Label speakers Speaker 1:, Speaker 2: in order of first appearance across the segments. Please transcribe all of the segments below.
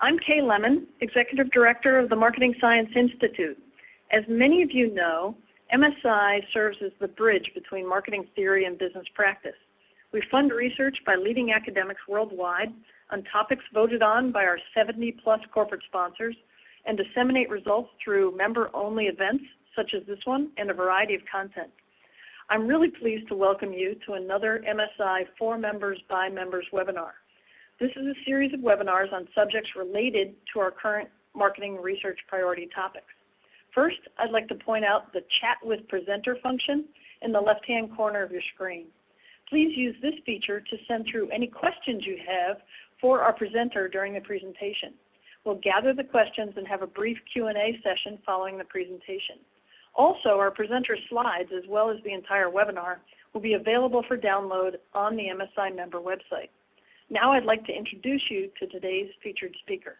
Speaker 1: I'm Kay Lemon, Executive Director of the Marketing Science Institute. As many of you know, MSI serves as the bridge between marketing theory and business practice. We fund research by leading academics worldwide on topics voted on by our 70-plus corporate sponsors and disseminate results through member-only events such as this one and a variety of content. I'm really pleased to welcome you to another MSI For Members by Members webinar. This is a series of webinars on subjects related to our current marketing research priority topics. First, I'd like to point out the Chat with Presenter function in the left-hand corner of your screen. Please use this feature to send through any questions you have for our presenter during the presentation. We'll gather the questions and have a brief Q&A session following the presentation. Also, our presenter slides, as well as the entire webinar, will be available for download on the MSI member website. Now I'd like to introduce you to today's featured speaker.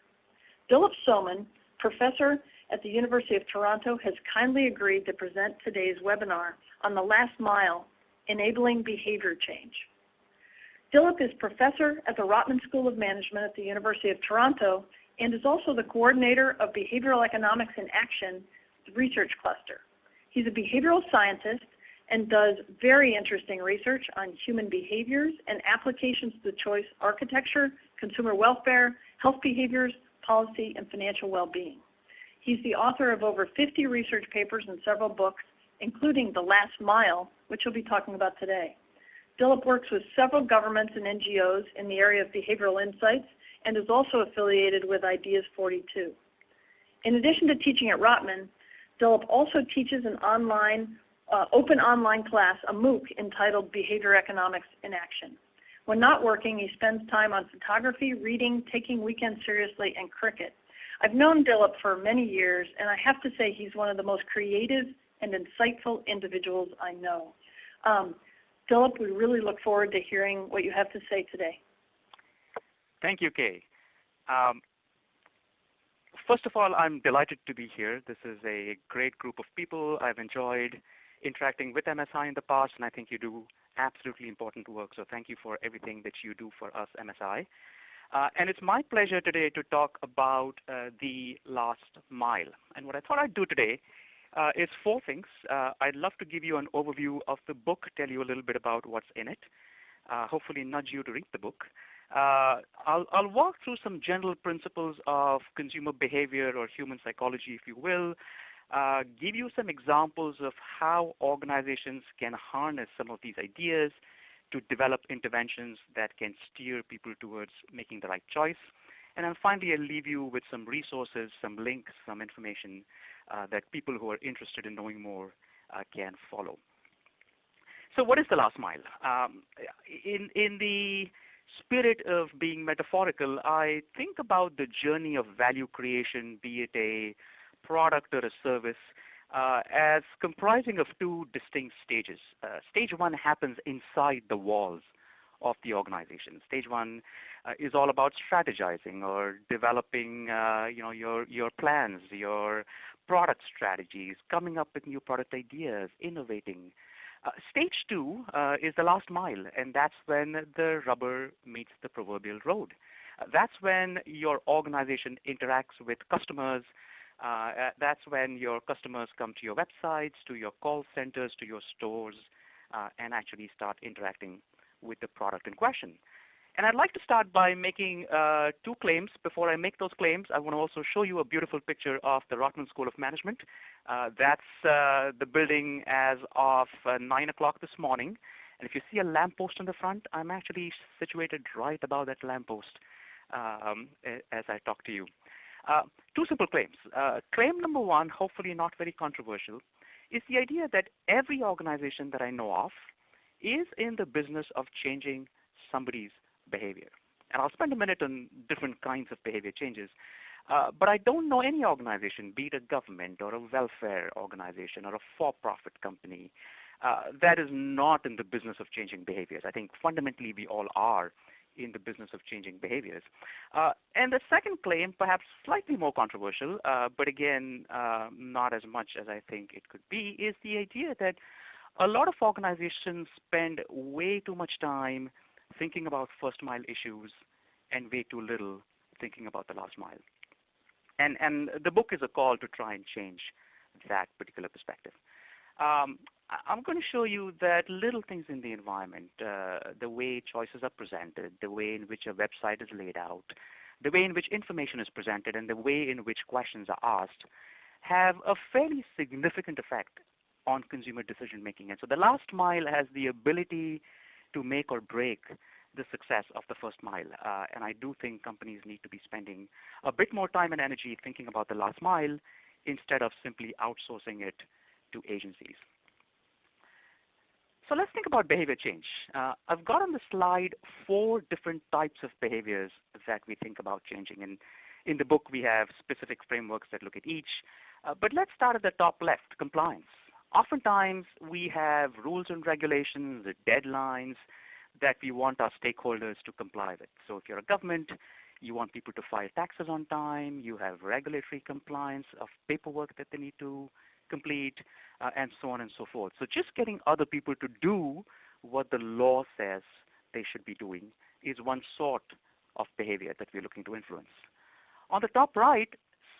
Speaker 1: Dilip Soman, professor at the University of Toronto, has kindly agreed to present today's webinar on the last mile, enabling behavior change. Dilip is professor at the Rotman School of Management at the University of Toronto and is also the coordinator of Behavioral Economics in Action Research Cluster. He's a behavioral scientist and does very interesting research on human behaviors and applications to choice architecture, consumer welfare, health behaviors, policy, and financial well-being. He's the author of over 50 research papers and several books, including The Last Mile, which he'll be talking about today. Dilip works with several governments and NGOs in the area of behavioral insights and is also affiliated with Ideas 42. In addition to teaching at Rotman, Dilip also teaches an open online class, a MOOC, entitled Behavior Economics in Action. When not working, he spends time on photography, reading, taking weekends seriously, and cricket. I've known Dilip for many years, and I have to say he's one of the most creative and insightful individuals I know. Dilip, we really look forward to hearing what you have to say today.
Speaker 2: Thank you, Kay. First of all, I'm delighted to be here. This is a great group of people. I've enjoyed interacting with MSI in the past, and I think you do absolutely important work. So thank you for everything that you do for us, MSI. And it's my pleasure today to talk about the last mile. And what I thought I'd do today is four things. I'd love to give you an overview of the book, tell you a little bit about what's in it, hopefully nudge you to read the book. I'll walk through some general principles of consumer behavior or human psychology, if you will, give you some examples of how organizations can harness some of these ideas to develop interventions that can steer people towards making the right choice. And then finally, I'll leave you with some resources, some links, some information that people who are interested in knowing more can follow. So what is the last mile? In the spirit of being metaphorical, I think about the journey of value creation, be it a product or a service, as comprising of two distinct stages. Stage one happens inside the walls of the organization. Stage one is all about strategizing or developing your plans, your product strategies, coming up with new product ideas, innovating. Stage two is the last mile, and that's when the rubber meets the proverbial road. That's when your organization interacts with customers. That's when your customers come to your websites, to your call centers, to your stores, and actually start interacting with the product in question. And I'd like to start by making two claims. Before I make those claims, I want to also show you a beautiful picture of the Rotman School of Management. That's the building as of 9 o'clock this morning. And if you see a lamppost in the front, I'm actually situated right above that lamppost as I talk to you. Two simple claims. Claim number one, hopefully not very controversial, is the idea that every organization that I know of is in the business of changing somebody's behavior. And I'll spend a minute on different kinds of behavior changes. But I don't know any organization, be it a government or a welfare organization or a for-profit company, that is not in the business of changing behaviors. I think fundamentally we all are in the business of changing behaviors. And the second claim, perhaps slightly more controversial, but again, not as much as I think it could be, is the idea that a lot of organizations spend way too much time thinking about first mile issues and way too little thinking about the last mile. And the book is a call to try and change that particular perspective. I'm going to show you that little things in the environment, the way choices are presented, the way in which a website is laid out, the way in which information is presented, and the way in which questions are asked have a fairly significant effect on consumer decision making. And so the last mile has the ability to make or break the success of the first mile. And I do think companies need to be spending a bit more time and energy thinking about the last mile instead of simply outsourcing it to agencies. So let's think about behavior change. I've got on the slide 4 different types of behaviors that we think about changing. And in the book, we have specific frameworks that look at each. But let's start at the top left, compliance. Oftentimes, we have rules and regulations, deadlines that we want our stakeholders to comply with. So if you're a government, you want people to file taxes on time. You have regulatory compliance of paperwork that they need to complete, and so on and so forth. So just getting other people to do what the law says they should be doing is one sort of behavior that we're looking to influence. On the top right,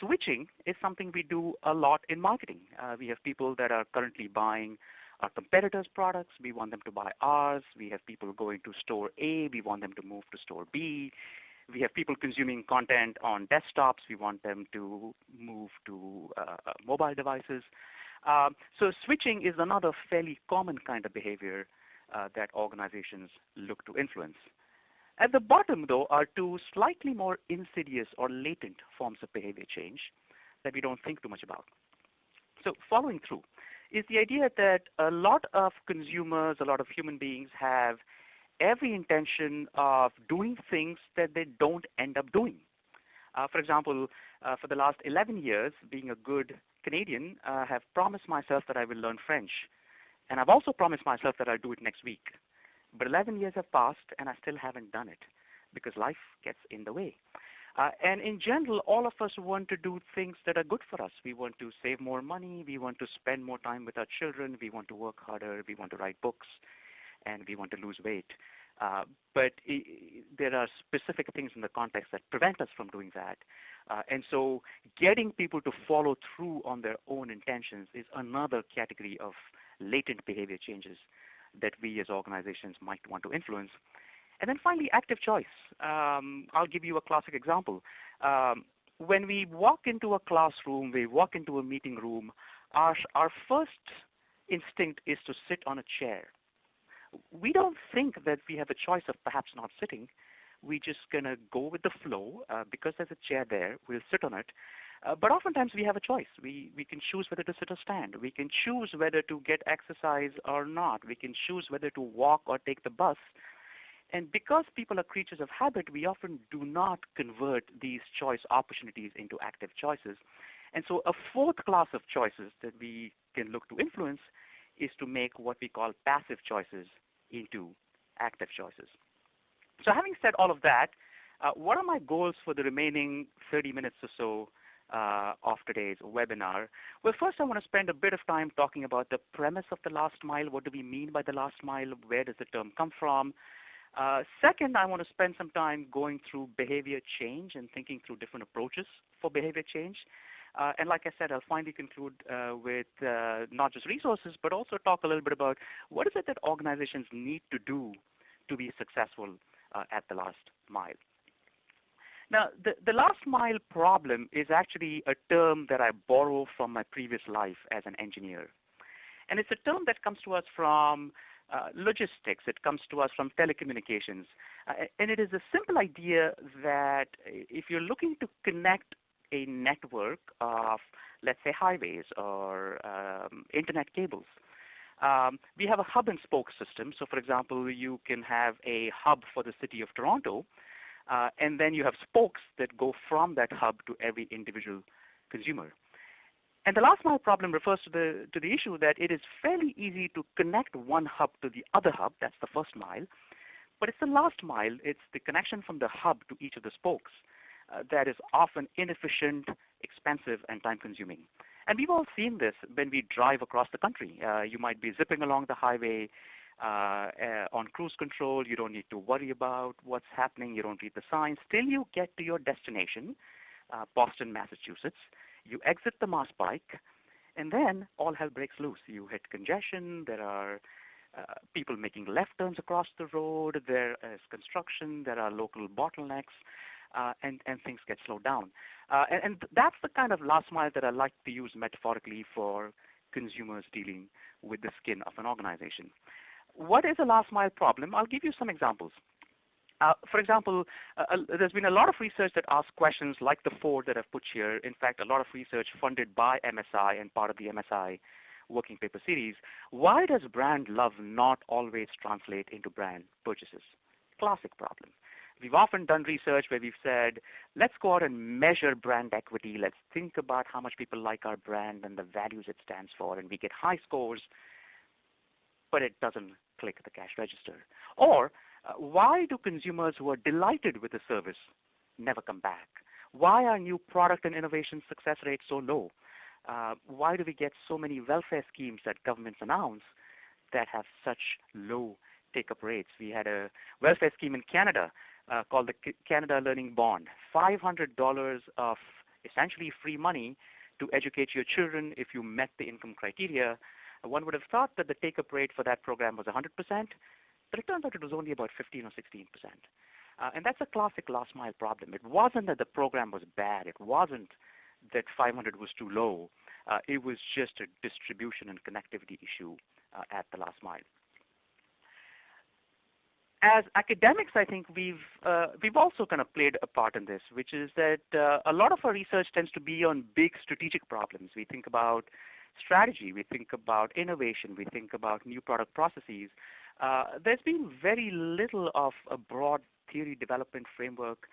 Speaker 2: switching is something we do a lot in marketing. We have people that are currently buying our competitors' products. We want them to buy ours. We have people going to store A. We want them to move to store B. We have people consuming content on desktops. We want them to move to mobile devices. So switching is another fairly common kind of behavior that organizations look to influence. At the bottom, though, are 2 slightly more insidious or latent forms of behavior change that we don't think too much about. So following through is the idea that a lot of consumers, a lot of human beings have every intention of doing things that they don't end up doing. For example, for the last 11 years, being a good Canadian, I have promised myself that I will learn French. And I've also promised myself that I'll do it next week. But 11 years have passed, and I still haven't done it because life gets in the way. And in general, all of us want to do things that are good for us. We want to save more money. We want to spend more time with our children. We want to work harder. We want to write books. And we want to lose weight. But there are specific things in the context that prevent us from doing that. And so getting people to follow through on their own intentions is another category of latent behavior changes that we as organizations might want to influence. And then finally, active choice. I'll give you a classic example. When we walk into a classroom, we walk into a meeting room, our first instinct is to sit on a chair. We don't think that we have a choice of perhaps not sitting. We're just going to go with the flow. Because there's a chair there, we'll sit on it. But oftentimes we have a choice. We can choose whether to sit or stand. We can choose whether to get exercise or not. We can choose whether to walk or take the bus. And because people are creatures of habit, we often do not convert these choice opportunities into active choices. And so a 4th class of choices that we can look to influence is to make what we call passive choices into active choices. So having said all of that, what are my goals for the remaining 30 minutes or so of today's webinar? Well, first I want to spend a bit of time talking about the premise of the last mile. What do we mean by the last mile? Where does the term come from? Second, I want to spend some time going through behavior change and thinking through different approaches for behavior change. And like I said, I'll finally conclude with not just resources, but also talk a little bit about what is it that organizations need to do to be successful at the last mile. Now, the last mile problem is actually a term that I borrow from my previous life as an engineer. And it's a term that comes to us from logistics. It comes to us from telecommunications. And it is a simple idea that if you're looking to connect a network of, let's say, highways or internet cables, we have a hub and spoke system. So for example, you can have a hub for the city of Toronto, and then you have spokes that go from that hub to every individual consumer. And the last mile problem refers to the issue that it is fairly easy to connect one hub to the other hub. That's the first mile. But it's the last mile. It's the connection from the hub to each of the spokes that is often inefficient, expensive, and time-consuming. And we've all seen this when we drive across the country. You might be zipping along the highway. on cruise control. You don't need to worry about what's happening. You don't read the signs. Till you get to your destination, Boston, Massachusetts. You exit the Mars Pike, and then all hell breaks loose. You hit congestion. There are people making left turns across the road. There is construction. There are local bottlenecks, and things get slowed down. And that's the kind of last mile that I like to use metaphorically for consumers dealing with the skin of an organization. What is a last mile problem? I'll give you some examples. For example, there's been a lot of research that asks questions like the four that I've put here. In fact, a lot of research funded by MSI and part of the MSI working paper series. Why does brand love not always translate into brand purchases? Classic problem. We've often done research where we've said, let's go out and measure brand equity. Let's think about how much people like our brand and the values it stands for, and we get high scores, but it doesn't click the cash register. Or why do consumers who are delighted with the service never come back? Why are new product and innovation success rates so low? Why do we get so many welfare schemes that governments announce that have such low take-up rates? We had a welfare scheme in Canada called the Canada Learning Bond, $500 of essentially free money to educate your children if you met the income criteria. One would have thought that the take-up rate for that program was 100%, but it turns out it was only about 15 or 16%. And that's a classic last mile problem. It wasn't that the program was bad. It wasn't that 500 was too low. It was just a distribution and connectivity issue at the last mile. As academics, I think we've also kind of played a part in this, which is that a lot of our research tends to be on big strategic problems. We think about strategy, we think about innovation, we think about new product processes. There's been very little of a broad theory development framework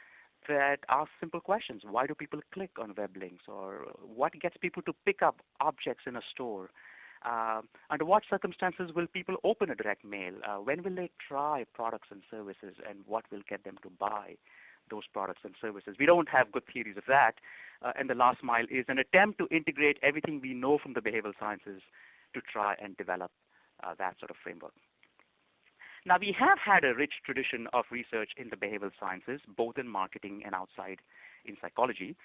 Speaker 2: that asks simple questions. Why do people click on web links? Or what gets people to pick up objects in a store? Under what circumstances will people open a direct mail? When will they try products and services, and what will get them to buy those products and services? We don't have good theories of that, and the last mile is an attempt to integrate everything we know from the behavioral sciences to try and develop that sort of framework. Now, we have had a rich tradition of research in the behavioral sciences, both in marketing and outside in psychology.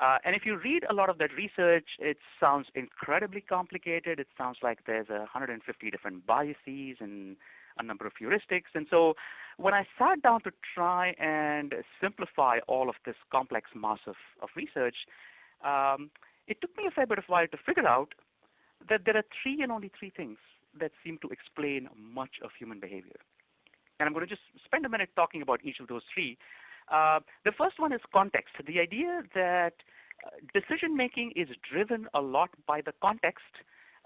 Speaker 2: And if you read a lot of that research, it sounds incredibly complicated. It sounds like there's 150 different biases and a number of heuristics. And so when I sat down to try and simplify all of this complex mass of research, it took me a fair bit of while to figure out that there are three and only three things that seem to explain much of human behavior. And I'm going to just spend a minute talking about each of those three. The first one is context. The idea that decision-making is driven a lot by the context,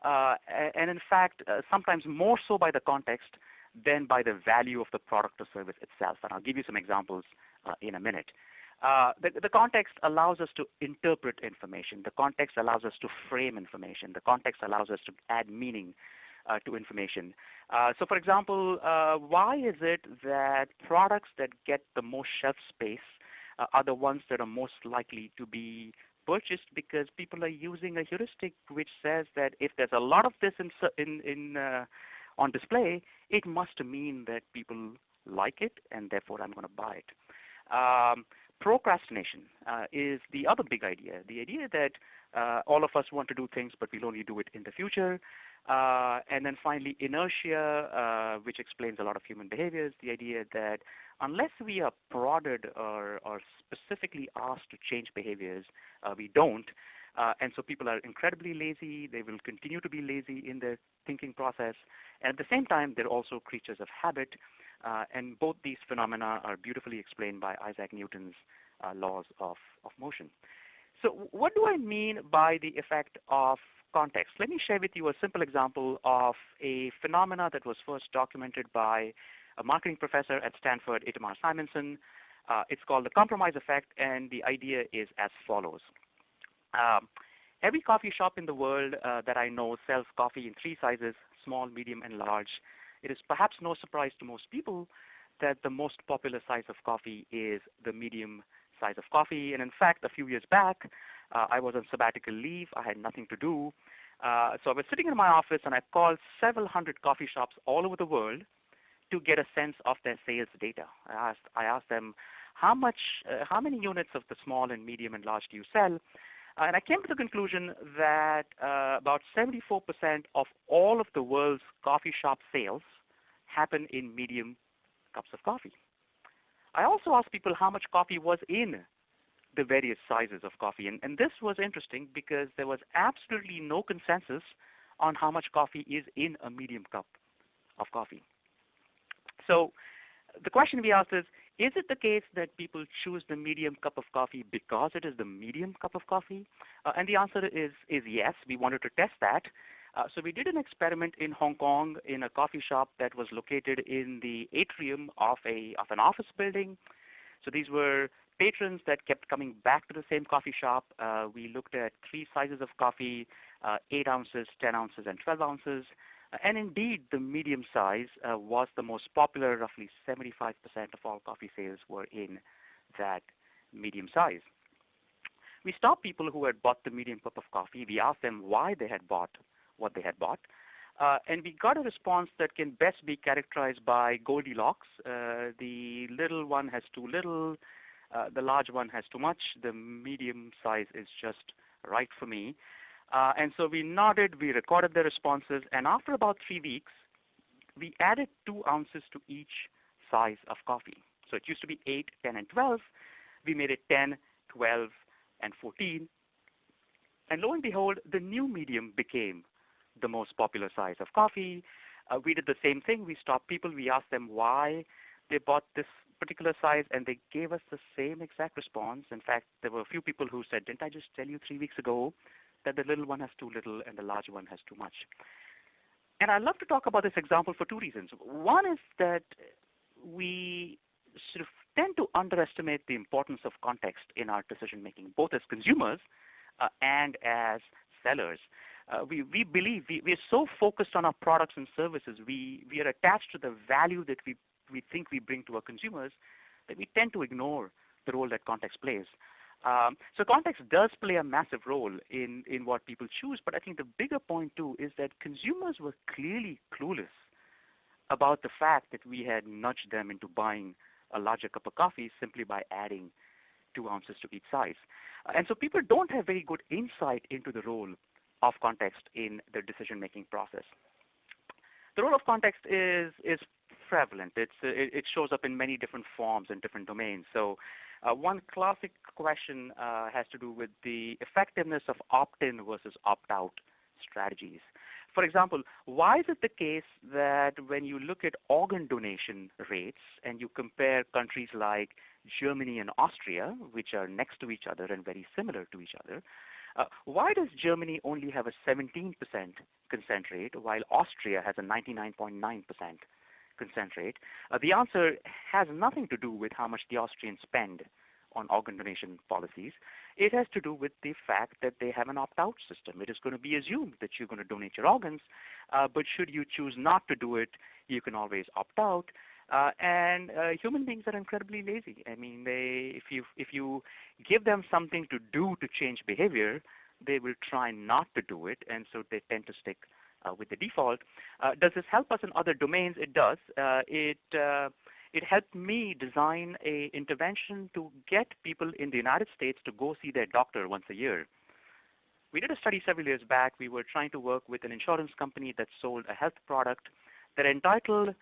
Speaker 2: and in fact, sometimes more so by the context than by the value of the product or service itself. And I'll give you some examples in a minute. The context allows us to interpret information. The context allows us to frame information. The context allows us to add meaning to information. So for example, why is it that products that get the most shelf space are the ones that are most likely to be purchased? Because people are using a heuristic which says that if there's a lot of this on display, it must mean that people like it, and therefore I'm going to buy it. Procrastination is the other big idea, the idea that all of us want to do things, but we'll only do it in the future. And then finally, inertia, which explains a lot of human behaviors, the idea that unless we are prodded or specifically asked to change behaviors, we don't. And so people are incredibly lazy. They will continue to be lazy in their thinking process. And at the same time, they're also creatures of habit. And both these phenomena are beautifully explained by Isaac Newton's laws of motion. So what do I mean by the effect of context? Let me share with you a simple example of a phenomena that was first documented by a marketing professor at Stanford, Itamar Simonson. It's called the compromise effect, and the idea is as follows. Every coffee shop in the world that I know sells coffee in three sizes, small, medium, and large. It is perhaps no surprise to most people that the most popular size of coffee is the medium size of coffee. And in fact, a few years back, I was on sabbatical leave. I had nothing to do. So I was sitting in my office and I called several hundred coffee shops all over the world to get a sense of their sales data. I asked them, how many units of the small and medium and large do you sell? And I came to the conclusion that about 74% of all of the world's coffee shop sales happen in medium cups of coffee. I also asked people how much coffee was in the various sizes of coffee. And this was interesting because there was absolutely no consensus on how much coffee is in a medium cup of coffee. So the question we asked is it the case that people choose the medium cup of coffee because it is the medium cup of coffee? And the answer is yes. We wanted to test that. So we did an experiment in Hong Kong in a coffee shop that was located in the atrium of an office building. So these were patrons that kept coming back to the same coffee shop. We looked at 3 sizes of coffee, 8 ounces, 10 ounces, and 12 ounces. And indeed, the medium size was the most popular. Roughly 75% of all coffee sales were in that medium size. We stopped people who had bought the medium cup of coffee. We asked them why they had bought what they had bought. And we got a response that can best be characterized by Goldilocks. The little one has too little. The large one has too much. The medium size is just right for me. And so we nodded, we recorded the responses, and after about 3 weeks, we added 2 ounces to each size of coffee. So it used to be 8, 10, and 12. We made it 10, 12, and 14. And lo and behold, the new medium became the most popular size of coffee. We did the same thing. We stopped people. We asked them why they bought this particular size, and they gave us the same exact response. In fact, there were a few people who said, didn't I just tell you 3 weeks ago that the little one has too little and the large one has too much? And I love to talk about this example for 2 reasons. One is that we sort of tend to underestimate the importance of context in our decision making, both as consumers and as sellers. We believe we are so focused on our products and services, we are attached to the value that we think we bring to our consumers, that we tend to ignore the role that context plays. So context does play a massive role in what people choose, but I think the bigger point too is that consumers were clearly clueless about the fact that we had nudged them into buying a larger cup of coffee simply by adding 2 ounces to each size. And so people don't have very good insight into the role of context in the decision-making process. The role of context is prevalent. It shows up in many different forms and different domains. So one classic question has to do with the effectiveness of opt-in versus opt-out strategies. For example, why is it the case that when you look at organ donation rates and you compare countries like Germany and Austria, which are next to each other and very similar to each other, why does Germany only have a 17% consent rate while Austria has a 99.9% consent rate? The answer has nothing to do with how much the Austrians spend on organ donation policies. It has to do with the fact that they have an opt-out system. It is going to be assumed that you're going to donate your organs, but should you choose not to do it, you can always opt out. And human beings are incredibly lazy. I mean, if you give them something to do to change behavior, they will try not to do it, and so they tend to stick with the default. Does this help us in other domains? It does. It helped me design an intervention to get people in the United States to go see their doctor once a year. We did a study several years back. We were trying to work with an insurance company that sold a health product that entitled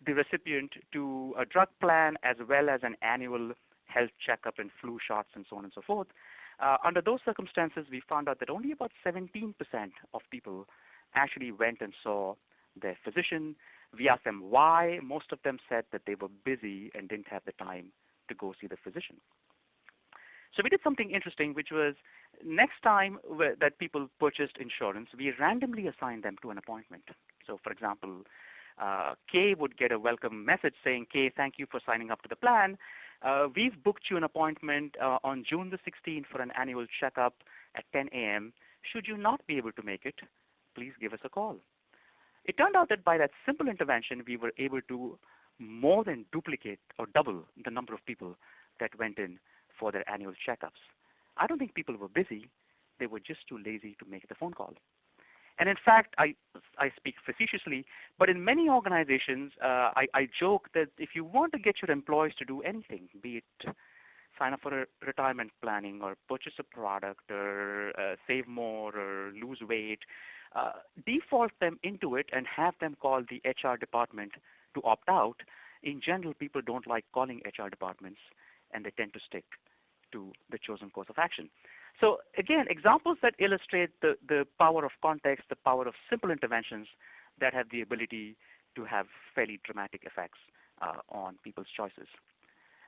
Speaker 2: the recipient to a drug plan as well as an annual health checkup and flu shots and so on and so forth. Under those circumstances, we found out that only about 17% of people actually went and saw their physician. We asked them why. Most of them said that they were busy and didn't have the time to go see the physician. So we did something interesting, which was next time that people purchased insurance, we randomly assigned them to an appointment. So for example, Kay would get a welcome message saying, Kay, thank you for signing up to the plan. We've booked you an appointment on June the 16th for an annual checkup at 10 a.m. Should you not be able to make it, please give us a call. It turned out that by that simple intervention, we were able to more than duplicate or double the number of people that went in for their annual checkups. I don't think people were busy. They were just too lazy to make the phone call. And in fact, I speak facetiously, but in many organizations, I joke that if you want to get your employees to do anything, be it sign up for a retirement planning or purchase a product or save more or lose weight, default them into it and have them call the HR department to opt out. In general, people don't like calling HR departments, and they tend to stick to the chosen course of action. So again, examples that illustrate the power of context, the power of simple interventions that have the ability to have fairly dramatic effects on people's choices.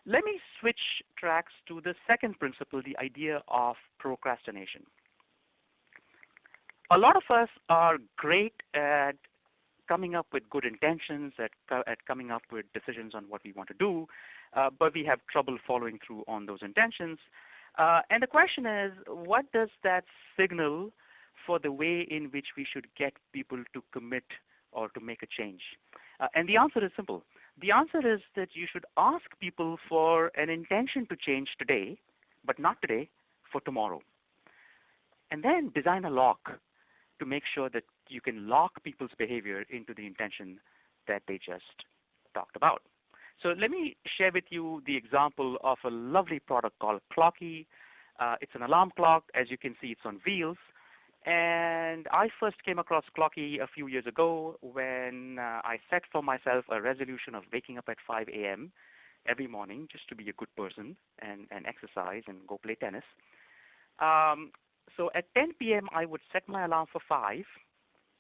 Speaker 2: Let me switch tracks to the second principle, the idea of procrastination. A lot of us are great at coming up with good intentions, at coming up with decisions on what we want to do, but we have trouble following through on those intentions. And the question is, what does that signal for the way in which we should get people to commit or to make a change? And the answer is simple. The answer is that you should ask people for an intention to change today, but not today, for tomorrow. And then design a lock to make sure that you can lock people's behavior into the intention that they just talked about. So let me share with you the example of a lovely product called Clocky. It's an alarm clock. As you can see, it's on wheels. And I first came across Clocky a few years ago when I set for myself a resolution of waking up at 5 a.m. every morning just to be a good person and exercise and go play tennis. So at 10 p.m., I would set my alarm for 5.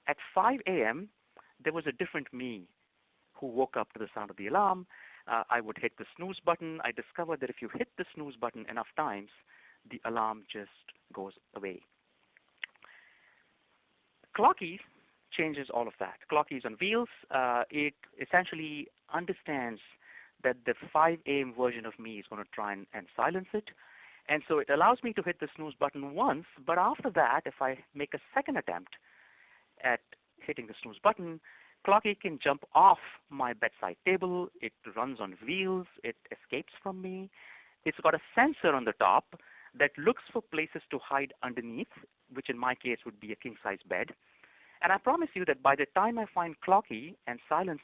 Speaker 2: At 5 a.m., there was a different me who woke up to the sound of the alarm. I would hit the snooze button. I discovered that if you hit the snooze button enough times, the alarm just goes away. Clocky changes all of that. Clocky is on wheels. It essentially understands that the 5 a.m. version of me is going to try and silence it. And so it allows me to hit the snooze button once, but after that, if I make a second attempt at hitting the snooze button, Clocky can jump off my bedside table. It runs on wheels. It escapes from me. It's got a sensor on the top that looks for places to hide underneath, which in my case would be a king-size bed. And I promise you that by the time I find Clocky and silence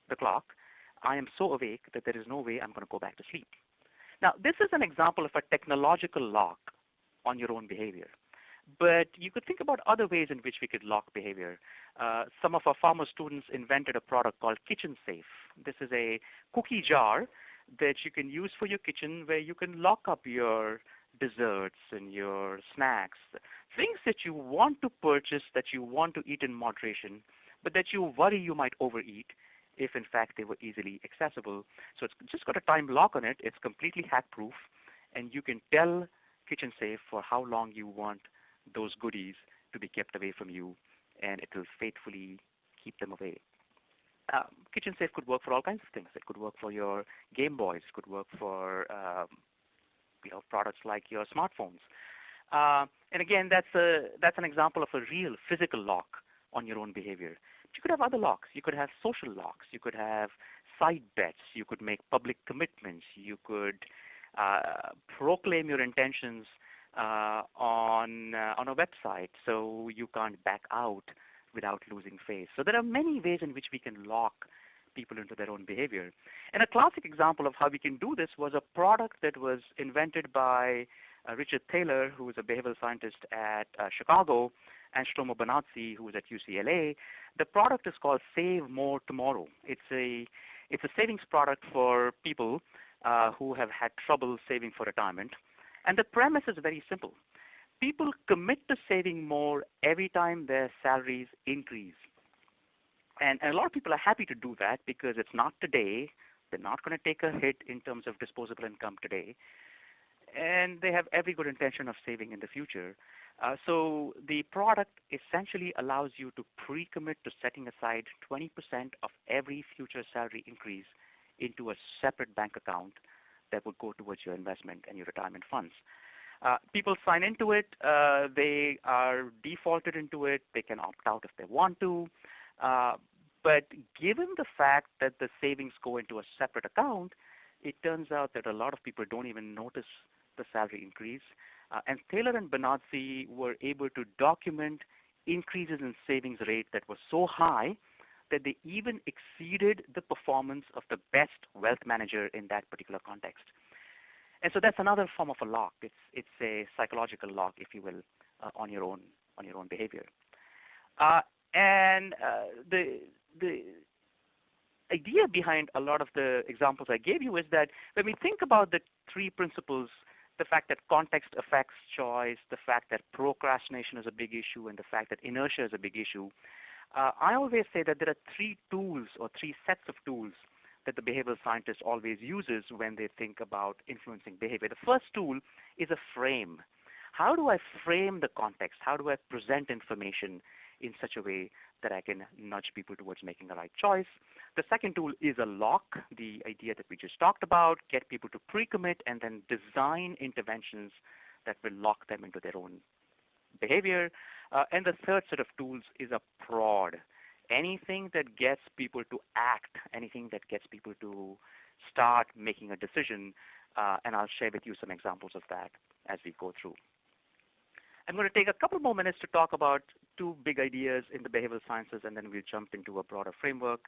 Speaker 2: the clock, I am so awake that there is no way I'm going to go back to sleep. Now, this is an example of a technological lock on your own behavior. But you could think about other ways in which we could lock behavior. Some of our former students invented a product called Kitchen Safe. This is a cookie jar that you can use for your kitchen where you can lock up your desserts and your snacks, things that you want to purchase, that you want to eat in moderation, but that you worry you might overeat if in fact they were easily accessible. So it's just got a time lock on it. It's completely hack-proof, and you can tell Kitchen Safe for how long you want those goodies to be kept away from you, and it will faithfully keep them away. Kitchen Safe could work for all kinds of things. It could work for your Game Boys. It could work for products like your smartphones. And again, that's an example of a real physical lock on your own behavior. But you could have other locks. You could have social locks. You could have side bets. You could make public commitments. You could proclaim your intentions on a website so you can't back out without losing face. So there are many ways in which we can lock people into their own behavior. And a classic example of how we can do this was a product that was invented by Richard Thaler, who is a behavioral scientist at Chicago, and Shlomo Benazzi, who is at UCLA. The product is called Save More Tomorrow. It's a savings product for people who have had trouble saving for retirement. And the premise is very simple. People commit to saving more every time their salaries increase. And a lot of people are happy to do that because it's not today. They're not going to take a hit in terms of disposable income today. And they have every good intention of saving in the future. So the product essentially allows you to pre-commit to setting aside 20% of every future salary increase into a separate bank account that would go towards your investment and your retirement funds. People sign into it. They are defaulted into it. They can opt out if they want to. But given the fact that the savings go into a separate account, it turns out that a lot of people don't even notice the salary increase. And Thaler and Benazzi were able to document increases in savings rate that were so high that they even exceeded the performance of the best wealth manager in that particular context. And so that's another form of a lock. It's a psychological lock, if you will, on your own behavior. The idea behind a lot of the examples I gave you is that when we think about the three principles, the fact that context affects choice, the fact that procrastination is a big issue, and the fact that inertia is a big issue, I always say that there are three tools or three sets of tools that the behavioral scientist always uses when they think about influencing behavior. The first tool is a frame. How do I frame the context? How do I present information in such a way that I can nudge people towards making the right choice? The second tool is a lock, the idea that we just talked about, get people to pre-commit and then design interventions that will lock them into their own behavior. And the third set of tools is a prod. Anything that gets people to act, anything that gets people to start making a decision, and I'll share with you some examples of that as we go through. I'm going to take a couple more minutes to talk about two big ideas in the behavioral sciences, and then we'll jump into a broader framework.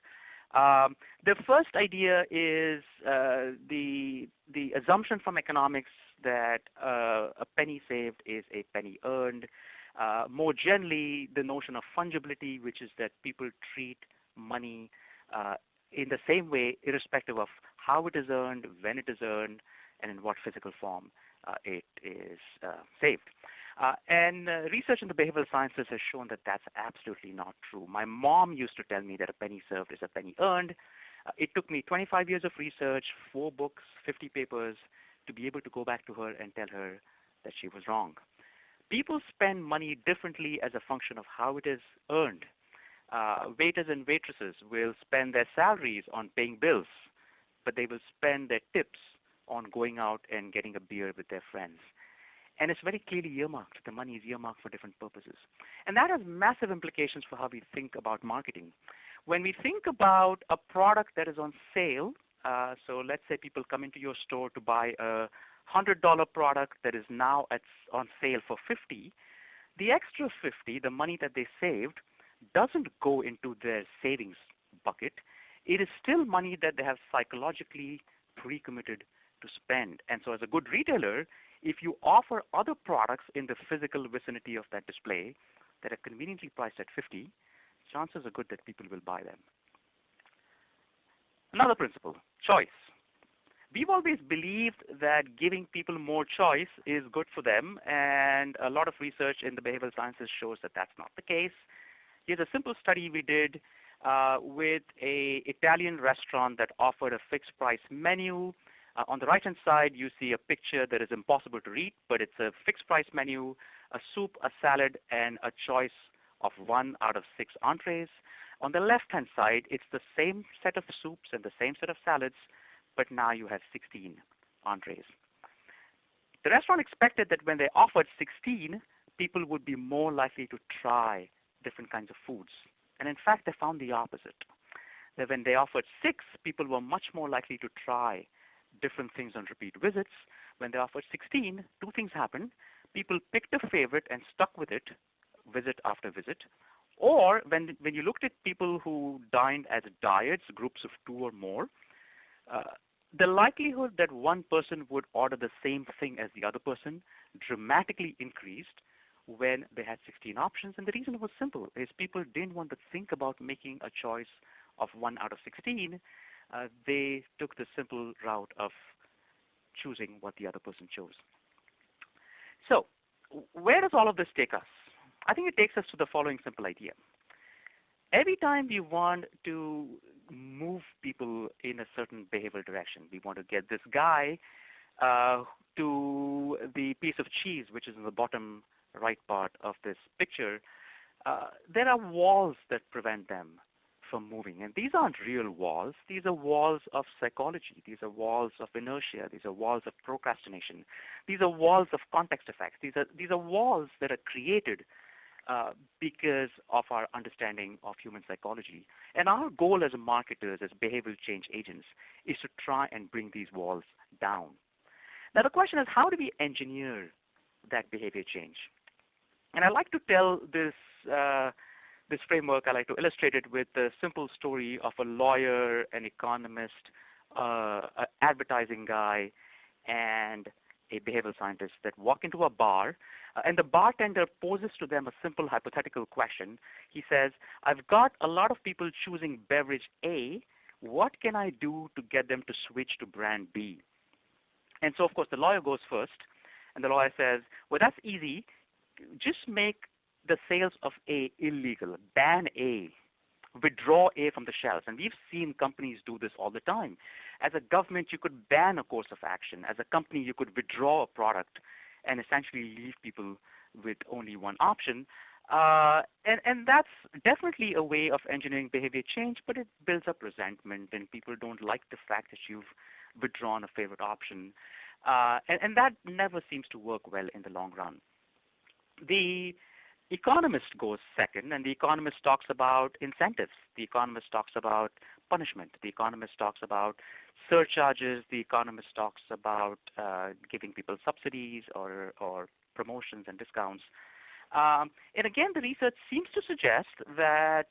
Speaker 2: The first idea is the assumption from economics that a penny saved is a penny earned. More generally, the notion of fungibility, which is that people treat money in the same way, irrespective of how it is earned, when it is earned, and in what physical form it is saved. And research in the behavioral sciences has shown that that's absolutely not true. My mom used to tell me that a penny served is a penny earned. It took me 25 years of research, 4 books, 50 papers, to be able to go back to her and tell her that she was wrong. People spend money differently as a function of how it is earned. Waiters and waitresses will spend their salaries on paying bills, but they will spend their tips on going out and getting a beer with their friends. And it's very clearly earmarked. The money is earmarked for different purposes. And that has massive implications for how we think about marketing. When we think about a product that is on sale, so let's say people come into your store to buy a $100 product that is now on sale for $50, the extra $50, the money that they saved, doesn't go into their savings bucket. It is still money that they have psychologically pre-committed to spend. And so as a good retailer, if you offer other products in the physical vicinity of that display that are conveniently priced at $50, chances are good that people will buy them. Another principle, choice. We've always believed that giving people more choice is good for them, and a lot of research in the behavioral sciences shows that that's not the case. Here's a simple study we did with an Italian restaurant that offered a fixed price menu. On the right-hand side, you see a picture that is impossible to read, but it's a fixed price menu, a soup, a salad, and a choice of 1 out of 6 entrees. On the left-hand side, it's the same set of soups and the same set of salads, but now you have 16 entrees. The restaurant expected that when they offered 16, people would be more likely to try different kinds of foods. And in fact, they found the opposite. That when they offered 6, people were much more likely to try different things on repeat visits. When they offered 16, 2 things happened. People picked a favorite and stuck with it, visit after visit. Or when you looked at people who dined as diets, groups of 2 or more, the likelihood that one person would order the same thing as the other person dramatically increased when they had 16 options. And the reason was simple, is people didn't want to think about making a choice of 1 out of 16. They took the simple route of choosing what the other person chose. So where does all of this take us? I think it takes us to the following simple idea. Every time we want to move people in a certain behavioral direction, we want to get this guy to the piece of cheese, which is in the bottom right part of this picture, there are walls that prevent them from moving. And these aren't real walls. These are walls of psychology. These are walls of inertia. These are walls of procrastination. These are walls of context effects. These are walls that are created because of our understanding of human psychology. And our goal as marketers, as behavioral change agents, is to try and bring these walls down. Now the question is, how do we engineer that behavior change? And I like to tell this framework, I like to illustrate it with the simple story of a lawyer, an economist, an advertising guy, and a behavioral scientist that walk into a bar, and the bartender poses to them a simple hypothetical question. He says, I've got a lot of people choosing beverage A. What can I do to get them to switch to brand B? And so, of course, the lawyer goes first, and the lawyer says, well, that's easy. Just make the sales of A illegal. Ban A. Withdraw A from the shelves. And we've seen companies do this all the time. As a government, you could ban a course of action. As a company, you could withdraw a product and essentially leave people with only one option. And that's definitely a way of engineering behavior change, but it builds up resentment, and people don't like the fact that you've withdrawn a favorite option. And that never seems to work well in the long run. The economist goes second, and the economist talks about incentives. The economist talks about punishment. The economist talks about surcharges. The economist talks about giving people subsidies or promotions and discounts. And again, the research seems to suggest that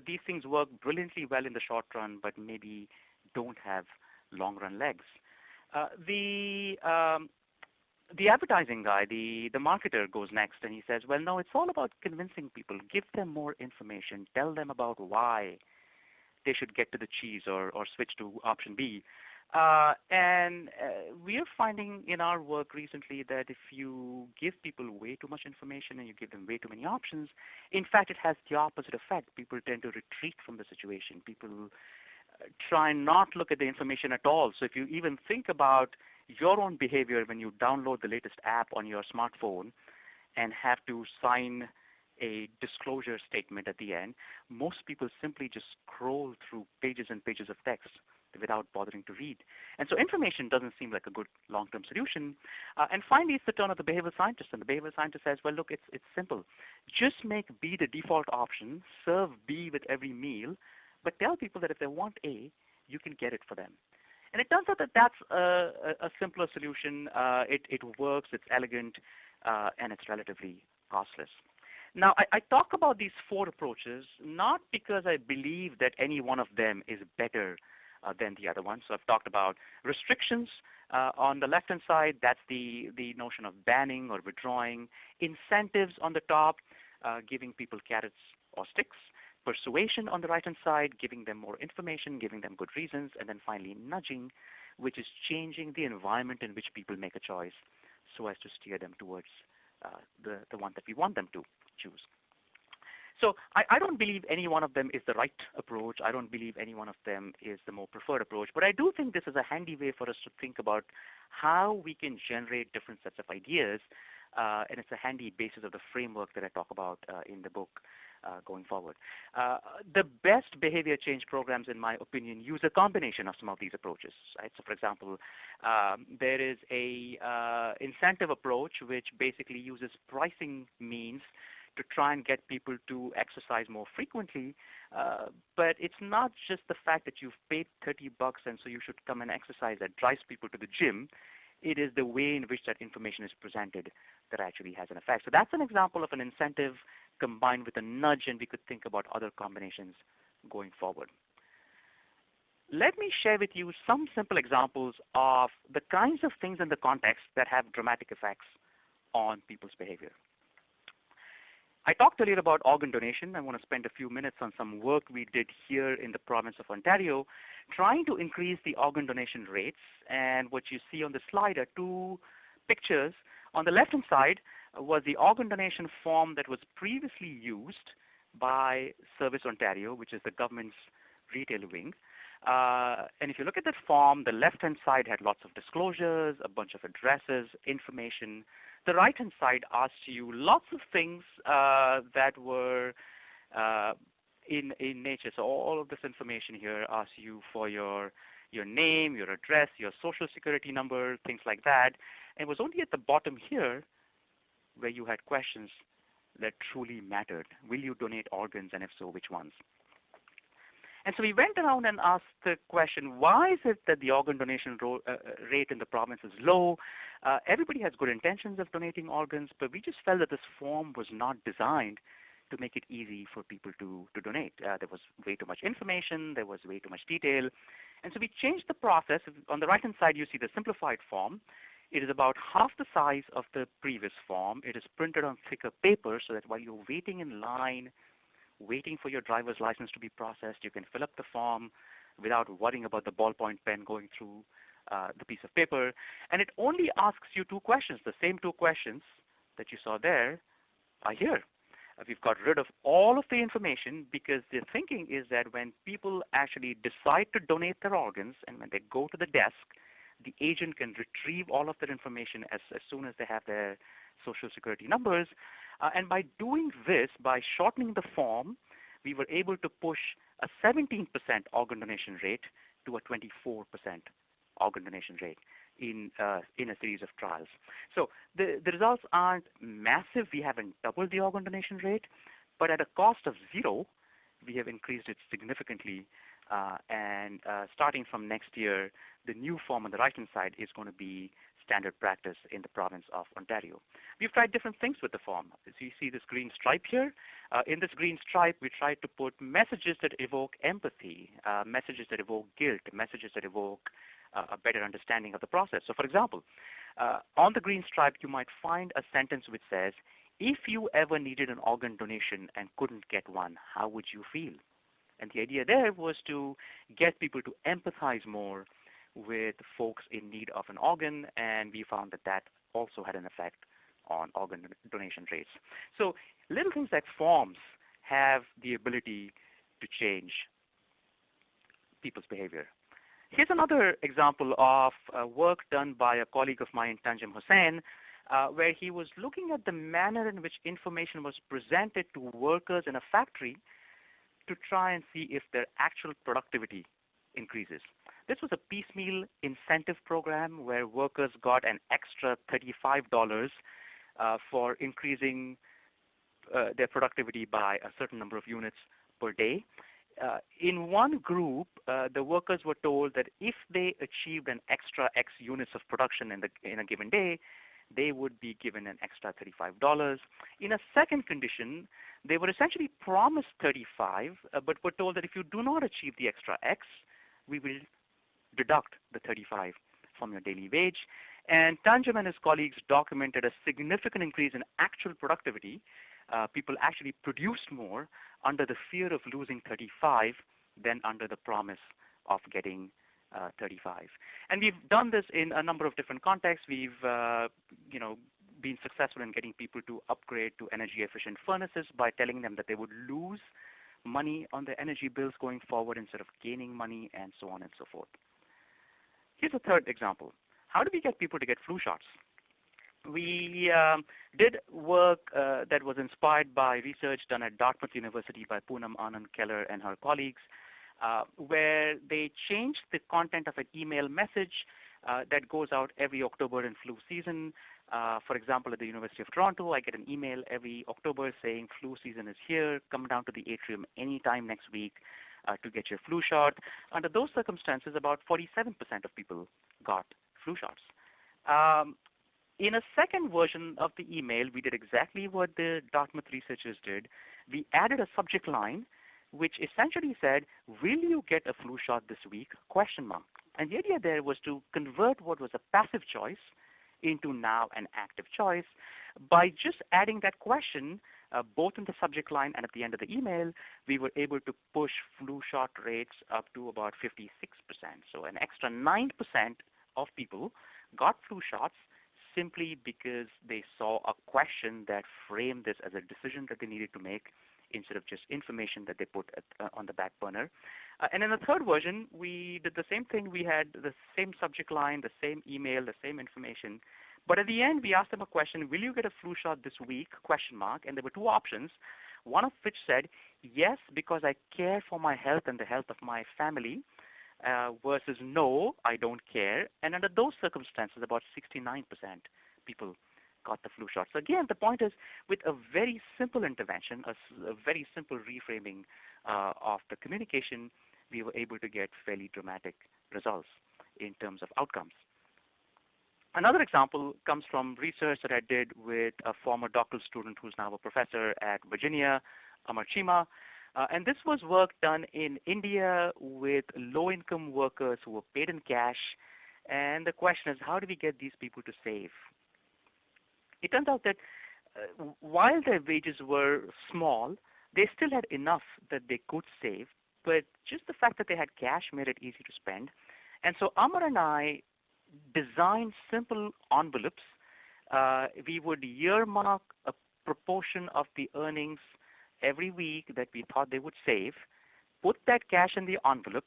Speaker 2: these things work brilliantly well in the short run, but maybe don't have long-run legs. The advertising guy, the marketer, goes next, and he says, well, no, it's all about convincing people. Give them more information. Tell them about why they should get to the cheese or switch to option B. And we are finding in our work recently that if you give people way too much information and you give them way too many options, in fact, it has the opposite effect. People tend to retreat from the situation. People try not to look at the information at all. So if you even think about your own behavior when you download the latest app on your smartphone and have to sign a disclosure statement at the end, most people simply just scroll through pages and pages of text without bothering to read. And so information doesn't seem like a good long-term solution. And finally, it's the turn of the behavioral scientist. And the behavioral scientist says, well, look, it's simple. Just make B the default option, serve B with every meal, but tell people that if they want A, you can get it for them. And it turns out that that's a simpler solution. It works, it's elegant, and it's relatively costless. Now, I talk about these four approaches not because I believe that any one of them is better than the other one. So I've talked about restrictions on the left-hand side. That's the notion of banning or withdrawing. Incentives on the top, giving people carrots or sticks. Persuasion on the right-hand side, giving them more information, giving them good reasons. And then finally, nudging, which is changing the environment in which people make a choice so as to steer them towards the one that we want them to choose. So I don't believe any one of them is the right approach. I don't believe any one of them is the more preferred approach. But I do think this is a handy way for us to think about how we can generate different sets of ideas. And it's a handy basis of the framework that I talk about in the book going forward. The best behavior change programs, in my opinion, use a combination of some of these approaches. Right? So for example, there is a incentive approach which basically uses pricing means to try and get people to exercise more frequently. But it's not just the fact that you've paid $30 and so you should come and exercise that drives people to the gym. It is the way in which that information is presented that actually has an effect. So that's an example of an incentive combined with a nudge, and we could think about other combinations going forward. Let me share with you some simple examples of the kinds of things in the context that have dramatic effects on people's behavior. I talked earlier about organ donation. I want to spend a few minutes on some work we did here in the province of Ontario, trying to increase the organ donation rates. And what you see on the slide are two pictures. On the left-hand side was the organ donation form that was previously used by Service Ontario, which is the government's retail wing. And if you look at that form, the left-hand side had lots of disclosures, a bunch of addresses, information. The right-hand side asks you lots of things that were in nature. So all of this information here asks you for your name, your address, your social security number, things like that. And it was only at the bottom here where you had questions that truly mattered. Will you donate organs, and if so, which ones? And so we went around and asked the question, why is it that the organ donation rate in the province is low? Everybody has good intentions of donating organs, but we just felt that this form was not designed to make it easy for people to donate. There was way too much information. There was way too much detail. And so we changed the process. On the right-hand side, you see the simplified form. It is about half the size of the previous form. It is printed on thicker paper so that while you're waiting in line, waiting for your driver's license to be processed, you can fill up the form without worrying about the ballpoint pen going through the piece of paper. And it only asks you two questions. The same two questions that you saw there are here. We've got rid of all of the information because the thinking is that when people actually decide to donate their organs and when they go to the desk, the agent can retrieve all of that information as soon as they have their social security numbers. And by doing this, by shortening the form, we were able to push a 17% organ donation rate to a 24% organ donation rate in a series of trials. So the results aren't massive. We haven't doubled the organ donation rate, but at a cost of zero, we have increased it significantly. And starting from next year, the new form on the right-hand side is going to be standard practice in the province of Ontario. We've tried different things with the form. As you see this green stripe here. In this green stripe, we tried to put messages that evoke empathy, messages that evoke guilt, messages that evoke a better understanding of the process. So for example, on the green stripe, you might find a sentence which says, if you ever needed an organ donation and couldn't get one, how would you feel? And the idea there was to get people to empathize more with folks in need of an organ, and we found that that also had an effect on organ donation rates. So little things like forms have the ability to change people's behavior. Here's another example of work done by a colleague of mine, Tanjim Hussain, where he was looking at the manner in which information was presented to workers in a factory to try and see if their actual productivity increases. This was a piecemeal incentive program where workers got an extra $35 for increasing their productivity by a certain number of units per day. In one group, the workers were told that if they achieved an extra X units of production in a given day, they would be given an extra $35. In a second condition, they were essentially promised $35, but were told that if you do not achieve the extra X, we will deduct the $35 from your daily wage. And Tanjim and his colleagues documented a significant increase in actual productivity. People actually produced more under the fear of losing $35 than under the promise of getting $35. And we've done this in a number of different contexts. We've been successful in getting people to upgrade to energy efficient furnaces by telling them that they would lose money on their energy bills going forward instead of gaining money, and so on and so forth. Here's a third example. How do we get people to get flu shots? We did work that was inspired by research done at Dartmouth University by Poonam Anand-Keller and her colleagues, where they changed the content of an email message that goes out every October in flu season. For example, at the University of Toronto, I get an email every October saying flu season is here. Come down to the atrium anytime next week to get your flu shot. Under those circumstances, about 47% of people got flu shots. In a second version of the email, we did exactly what the Dartmouth researchers did. We added a subject line which essentially said, will you get a flu shot this week? ? And the idea there was to convert what was a passive choice into now an active choice. By just adding that question, both in the subject line and at the end of the email, we were able to push flu shot rates up to about 56%. So an extra 9% of people got flu shots simply because they saw a question that framed this as a decision that they needed to make instead of just information that they put on the back burner. And in the third version, we did the same thing. We had the same subject line, the same email, the same information. But at the end, we asked them a question, will you get a flu shot this week? ? And there were two options, one of which said, yes, because I care for my health and the health of my family, versus no, I don't care. And under those circumstances, about 69% people got the flu shot. So again, the point is, with a very simple intervention, a very simple reframing of the communication, we were able to get fairly dramatic results in terms of outcomes. Another example comes from research that I did with a former doctoral student who's now a professor at Virginia, Amar Chima. And this was work done in India with low-income workers who were paid in cash. And the question is, how do we get these people to save? It turns out that while their wages were small, they still had enough that they could save, but just the fact that they had cash made it easy to spend. And so Amar and I designed simple envelopes. We would earmark a proportion of the earnings every week that we thought they would save, put that cash in the envelope,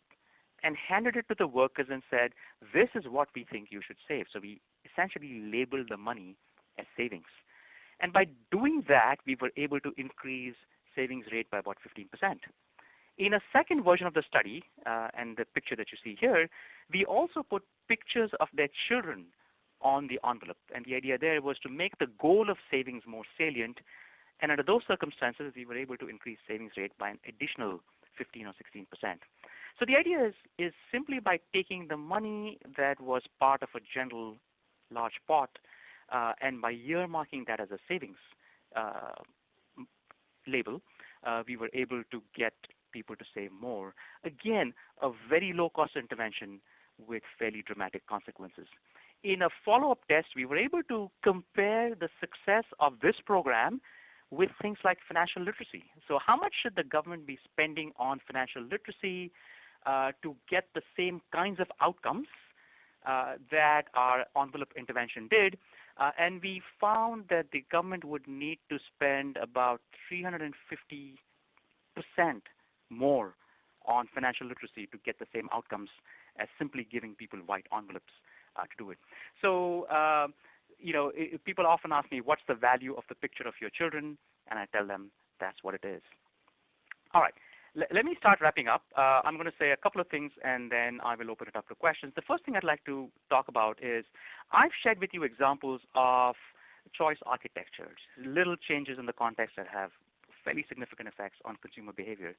Speaker 2: and handed it to the workers and said, this is what we think you should save. So we essentially labeled the money as savings. And by doing that, we were able to increase savings rate by about 15%. In a second version of the study, and the picture that you see here, we also put pictures of their children on the envelope. And the idea there was to make the goal of savings more salient. And under those circumstances, we were able to increase savings rate by an additional 15 or 16%. So the idea is simply by taking the money that was part of a general large pot and by earmarking that as a savings label, we were able to get people to save more. Again, a very low-cost intervention with fairly dramatic consequences. In a follow-up test, we were able to compare the success of this program with things like financial literacy. So how much should the government be spending on financial literacy to get the same kinds of outcomes that our envelope intervention did? And we found that the government would need to spend about 350% more on financial literacy to get the same outcomes as simply giving people white envelopes to do it. So, people often ask me, what's the value of the picture of your children? And I tell them, that's what it is. All right, let me start wrapping up. I'm going to say a couple of things, and then I will open it up to questions. The first thing I'd like to talk about is I've shared with you examples of choice architectures, little changes in the context that have fairly significant effects on consumer behavior.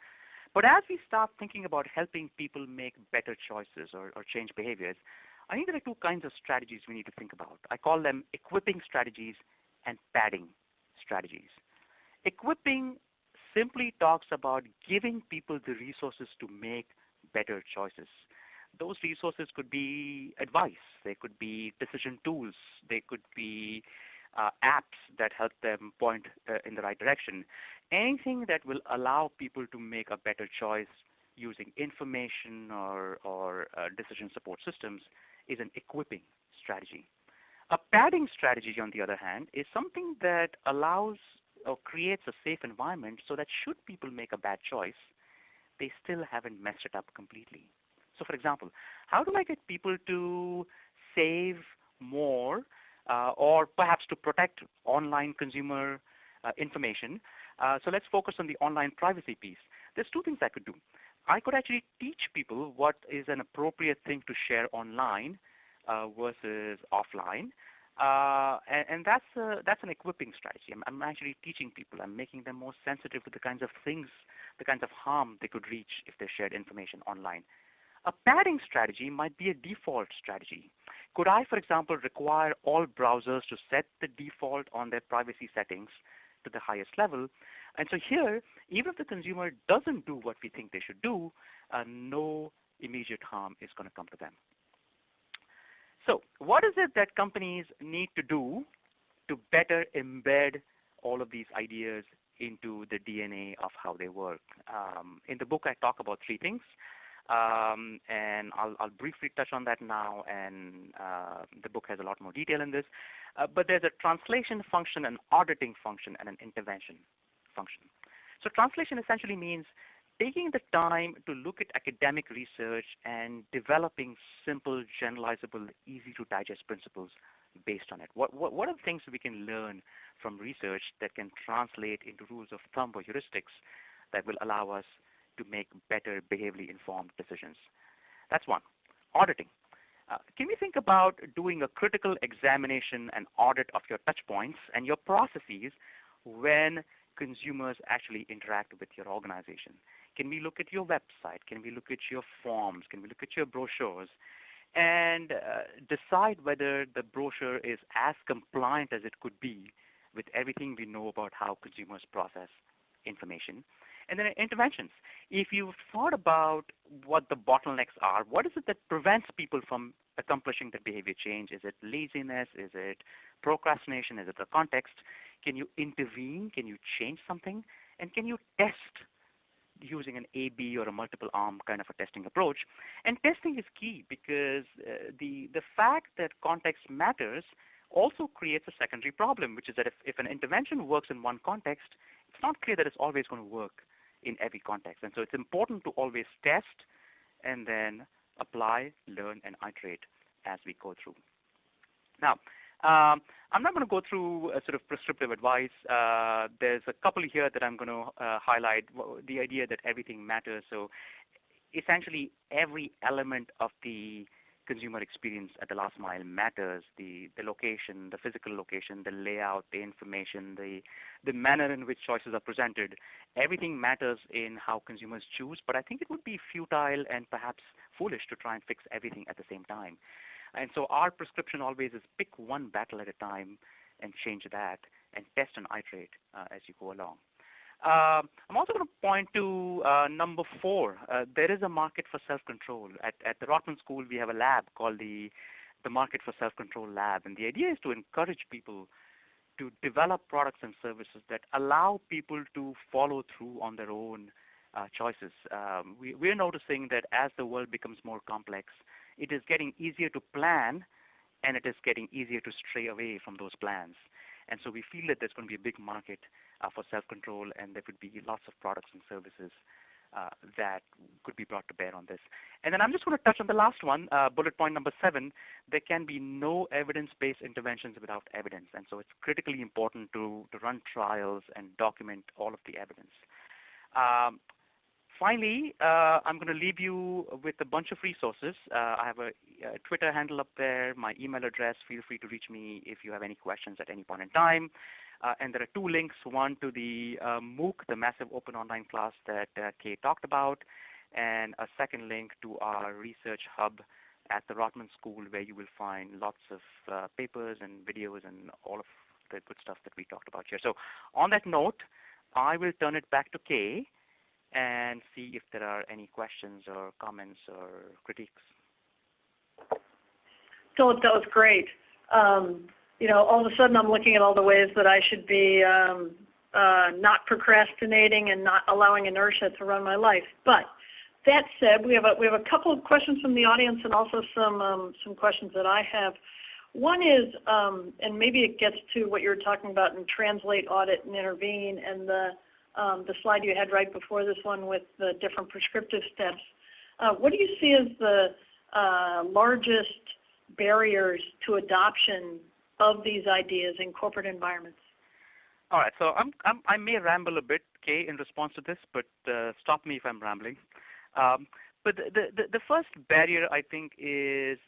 Speaker 2: But as we start thinking about helping people make better choices or change behaviors, I think there are two kinds of strategies we need to think about. I call them equipping strategies and padding strategies. Equipping simply talks about giving people the resources to make better choices. Those resources could be advice. They could be decision tools. They could be apps that help them point in the right direction. Anything that will allow people to make a better choice using information or decision support systems is an equipping strategy. A padding strategy, on the other hand, is something that allows or creates a safe environment so that should people make a bad choice, they still haven't messed it up completely. So for example, how do I get people to save more or perhaps to protect online consumer information? So let's focus on the online privacy piece. There's two things I could do. I could actually teach people what is an appropriate thing to share online versus offline. And that's an equipping strategy. I'm actually teaching people. I'm making them more sensitive to the kinds of things, the kinds of harm they could reach if they shared information online. A padding strategy might be a default strategy. Could I, for example, require all browsers to set the default on their privacy settings to the highest level? And so here, even if the consumer doesn't do what we think they should do, no immediate harm is going to come to them. So what is it that companies need to do to better embed all of these ideas into the DNA of how they work? In the book, I talk about three things. And I'll briefly touch on that now, and the book has a lot more detail in this. But there's a translation function, an auditing function, and an intervention function. So translation essentially means taking the time to look at academic research and developing simple, generalizable, easy-to-digest principles based on it. What are the things we can learn from research that can translate into rules of thumb or heuristics that will allow us to make better behaviorally informed decisions? That's one. Auditing. Can we think about doing a critical examination and audit of your touch points and your processes when consumers actually interact with your organization? Can we look at your website? Can we look at your forms? Can we look at your brochures? And decide whether the brochure is as compliant as it could be with everything we know about how consumers process information. And then interventions. If you've thought about what the bottlenecks are, what is it that prevents people from accomplishing the behavior change? Is it laziness? Is it procrastination? Is it the context? Can you intervene? Can you change something? And can you test using an A/B or a multiple arm kind of a testing approach? And testing is key because the fact that context matters also creates a secondary problem, which is that if an intervention works in one context, it's not clear that it's always going to work in every context. And so it's important to always test and then apply, learn, and iterate as we go through. Now, I'm not going to go through sort of prescriptive advice. There's a couple here that I'm going to highlight. The idea that everything matters. So essentially, every element of the consumer experience at the last mile matters. The location, the physical location, the layout, the information, the manner in which choices are presented. Everything matters in how consumers choose. But I think it would be futile and perhaps foolish to try and fix everything at the same time. And so our prescription always is pick one battle at a time and change that and test and iterate as you go along. I'm also going to point to number 4. There is a market for self-control. At the Rotman School, we have a lab called the Market for Self-Control Lab. And the idea is to encourage people to develop products and services that allow people to follow through on their own choices. We're noticing that as the world becomes more complex, it is getting easier to plan, and it is getting easier to stray away from those plans. And so we feel that there's going to be a big market for self-control, and there could be lots of products and services that could be brought to bear on this. And then I'm just going to touch on the last one, bullet point number 7. There can be no evidence-based interventions without evidence. And so it's critically important to run trials and document all of the evidence. Finally, I'm going to leave you with a bunch of resources. I have a Twitter handle up there, my email address. Feel free to reach me if you have any questions at any point in time. And there are 2 links, one to the MOOC, the Massive Open Online Class that Kay talked about, and a second link to our research hub at the Rotman School, where you will find lots of papers and videos and all of the good stuff that we talked about here. So on that note, I will turn it back to Kay and see if there are any questions or comments or critiques.
Speaker 1: Philip, that was great. All of a sudden I'm looking at all the ways that I should be not procrastinating and not allowing inertia to run my life. But that said, we have a couple of questions from the audience and also some questions that I have. One is, and maybe it gets to what you were talking about in translate, audit, and intervene, and the slide you had right before this one with the different prescriptive steps. What do you see as the largest barriers to adoption of these ideas in corporate environments?
Speaker 2: All right, so I may ramble a bit, Kay, in response to this, but stop me if I'm rambling. But the first barrier, I think, is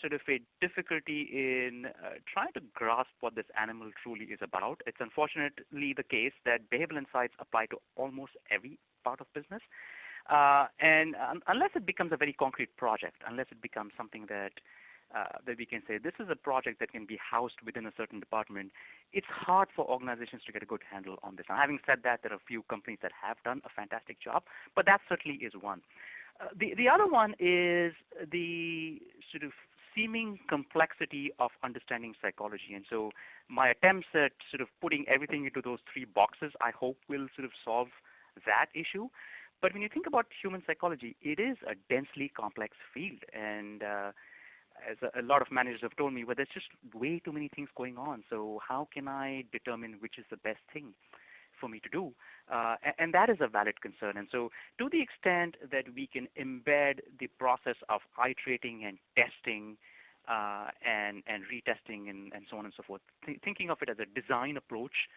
Speaker 2: sort of a difficulty in trying to grasp what this animal truly is about. It's unfortunately the case that behavioral insights apply to almost every part of business. And unless it becomes a very concrete project, unless it becomes something that we can say this is a project that can be housed within a certain department, it's hard for organizations to get a good handle on this. Now, having said that, there are a few companies that have done a fantastic job, but that certainly is one. The other one is the sort of seeming complexity of understanding psychology. And so my attempts at sort of putting everything into those 3 boxes, I hope will sort of solve that issue. But when you think about human psychology, it is a densely complex field. And as a lot of managers have told me, well, there's just way too many things going on. So how can I determine which is the best thing for me to do? And that is a valid concern. And so to the extent that we can embed the process of iterating and testing and retesting and so on and so forth, thinking of it as a design approach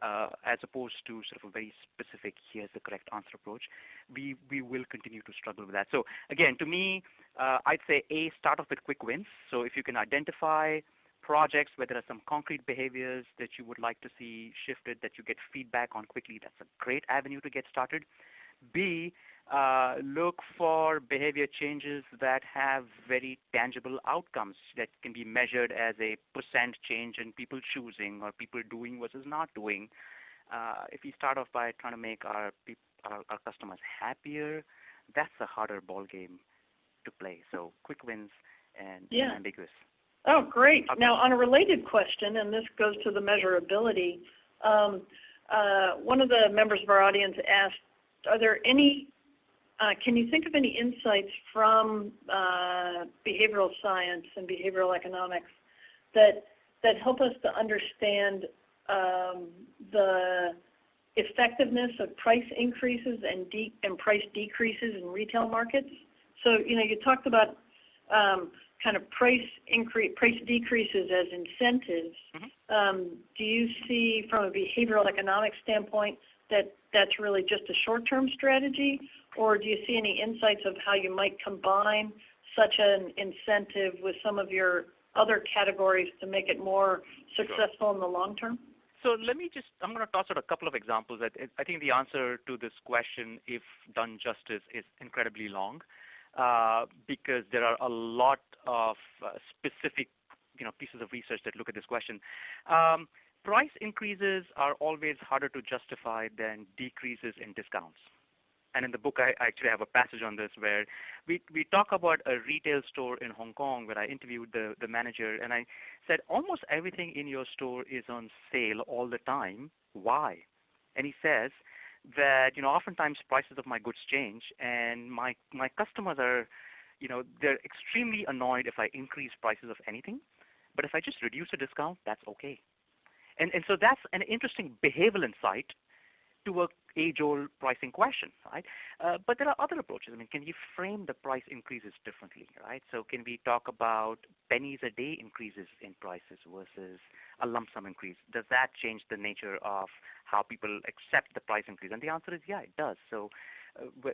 Speaker 2: as opposed to sort of a very specific, here's the correct answer approach, we will continue to struggle with that. So again, to me, I'd say start off with quick wins. So if you can identify projects where there are some concrete behaviors that you would like to see shifted, that you get feedback on quickly, that's a great avenue to get started. B, look for behavior changes that have very tangible outcomes that can be measured as a percent change in people choosing or people doing versus not doing. If we start off by trying to make our customers happier, that's a harder ball game to play. So quick wins and ambiguous.
Speaker 1: Oh, great. Now, on a related question, and this goes to the measurability, one of the members of our audience asked, are there any, can you think of any insights from behavioral science and behavioral economics that help us to understand the effectiveness of price increases and price decreases in retail markets? So, you talked about kind of price decreases as incentives. Do you see, from a behavioral economic standpoint, that that's really just a short-term strategy, or do you see any insights of how you might combine such an incentive with some of your other categories to make it more successful in the long term?
Speaker 2: So I'm going to toss out a couple of examples. I think the answer to this question, if done justice, is incredibly long because there are a lot of specific pieces of research that look at this question. Price increases are always harder to justify than decreases in discounts. And in the book, I actually have a passage on this where we talk about a retail store in Hong Kong where I interviewed the manager, and I said, almost everything in your store is on sale all the time. Why? And he says that, oftentimes prices of my goods change, and my customers are, they're extremely annoyed if I increase prices of anything. But if I just reduce a discount, that's okay. And so that's an interesting behavioral insight to a age-old pricing question, right? But there are other approaches. I mean, can you frame the price increases differently, right? So can we talk about pennies a day increases in prices versus a lump sum increase? Does that change the nature of how people accept the price increase? And the answer is, yeah, it does. So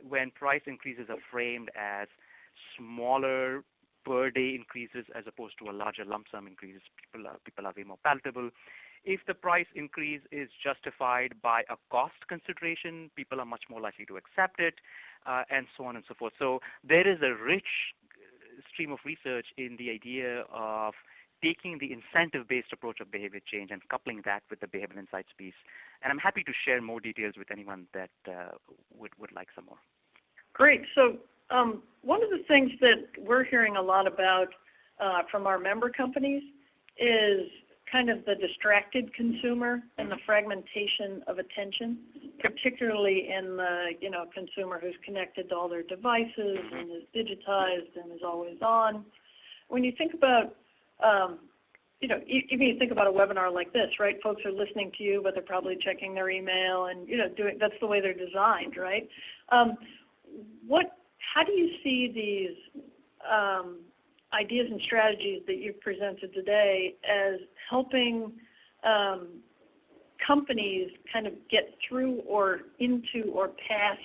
Speaker 2: when price increases are framed as smaller per day increases as opposed to a larger lump sum increases, people are way more palatable. If the price increase is justified by a cost consideration, people are much more likely to accept it, and so on and so forth. So there is a rich stream of research in the idea of taking the incentive-based approach of behavior change and coupling that with the behavioral insights piece. And I'm happy to share more details with anyone that would like some more.
Speaker 1: Great. So one of the things that we're hearing a lot about from our member companies is kind of the distracted consumer and the fragmentation of attention, particularly in the consumer who's connected to all their devices and is digitized and is always on. When you think about, even you think about a webinar like this, right? Folks are listening to you, but they're probably checking their email and that's the way they're designed, right? How do you see these ideas and strategies that you've presented today as helping companies kind of get through or into or past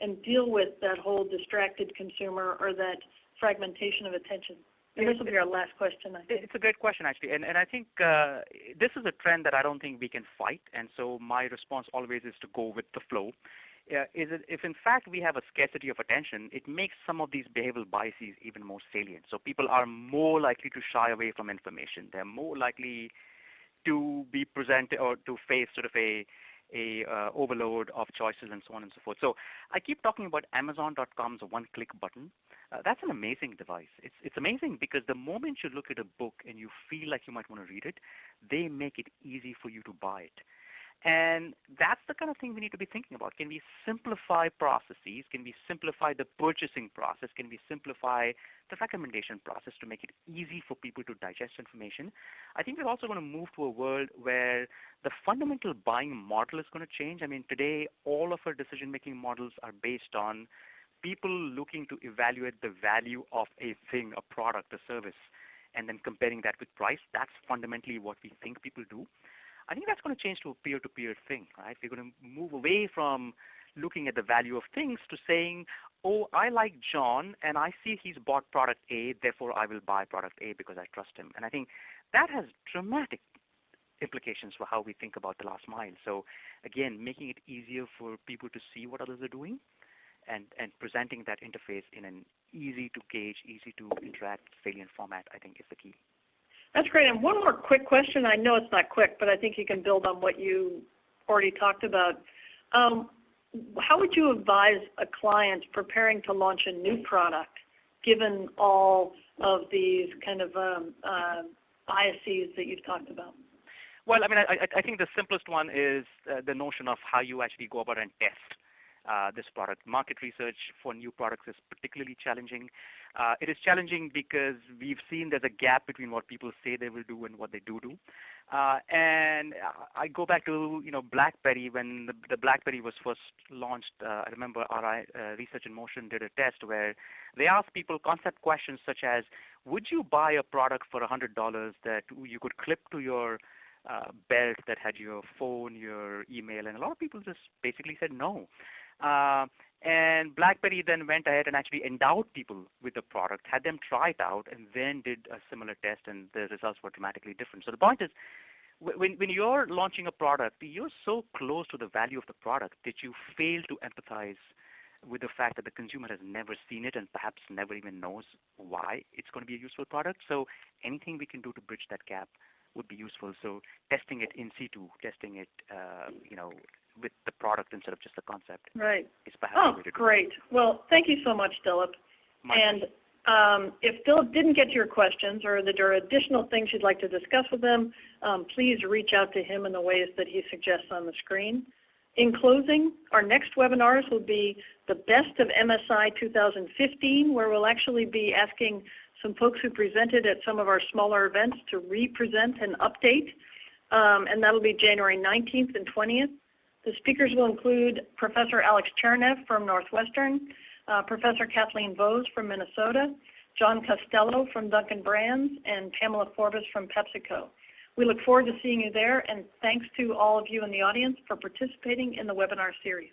Speaker 1: and deal with that whole distracted consumer or that fragmentation of attention? And this will be our last question, I think.
Speaker 2: It's a great question, actually. And I think this is a trend that I don't think we can fight. And so my response always is to go with the flow. If in fact we have a scarcity of attention, it makes some of these behavioral biases even more salient. So people are more likely to shy away from information. They're more likely to be presented or to face sort of a overload of choices and so on and so forth. So I keep talking about Amazon.com's one-click button. That's an amazing device. It's amazing because the moment you look at a book and you feel like you might want to read it, they make it easy for you to buy it. And that's the kind of thing we need to be thinking about. Can we simplify processes? Can we simplify the purchasing process? Can we simplify the recommendation process to make it easy for people to digest information? I think we're also going to move to a world where the fundamental buying model is going to change. I mean, today, all of our decision-making models are based on people looking to evaluate the value of a thing, a product, a service, and then comparing that with price. That's fundamentally what we think people do. I think that's going to change to a peer-to-peer thing, right? We're going to move away from looking at the value of things to saying, oh, I like John, and I see he's bought product A, therefore I will buy product A because I trust him. And I think that has dramatic implications for how we think about the last mile. So again, making it easier for people to see what others are doing and presenting that interface in an easy to gauge, easy to interact, salient format, I think is the key.
Speaker 1: That's great. And one more quick question. I know it's not quick, but I think you can build on what you already talked about. How would you advise a client preparing to launch a new product, given all of these kind of biases that you've talked about?
Speaker 2: Well, I mean, I think the simplest one is the notion of how you actually go about and test this product. Market research for new products is particularly challenging. It is challenging because we've seen there's a gap between what people say they will do and what they do. And I go back to BlackBerry. When the BlackBerry was first launched, I remember our Research in Motion did a test where they asked people concept questions such as, would you buy a product for $100 that you could clip to your belt that had your phone, your email? And a lot of people just basically said no. And BlackBerry then went ahead and actually endowed people with the product, had them try it out, and then did a similar test, and the results were dramatically different. So the point is, when you're launching a product, you're so close to the value of the product that you fail to empathize with the fact that the consumer has never seen it and perhaps never even knows why it's going to be a useful product. So anything we can do to bridge that gap would be useful. So testing it in situ, testing it, with the product instead of just the concept.
Speaker 1: Right.
Speaker 2: Is perhaps the way to do
Speaker 1: great. Well, thank you so much, Dilip. And if Dilip didn't get to your questions or there are additional things you'd like to discuss with him, please reach out to him in the ways that he suggests on the screen. In closing, our next webinars will be the Best of MSI 2015, where we'll actually be asking some folks who presented at some of our smaller events to re-present and update, and that'll be January 19th and 20th. The speakers will include Professor Alex Chernev from Northwestern, Professor Kathleen Vose from Minnesota, John Costello from Dunkin' Brands, and Pamela Forbes from PepsiCo. We look forward to seeing you there, and thanks to all of you in the audience for participating in the webinar series.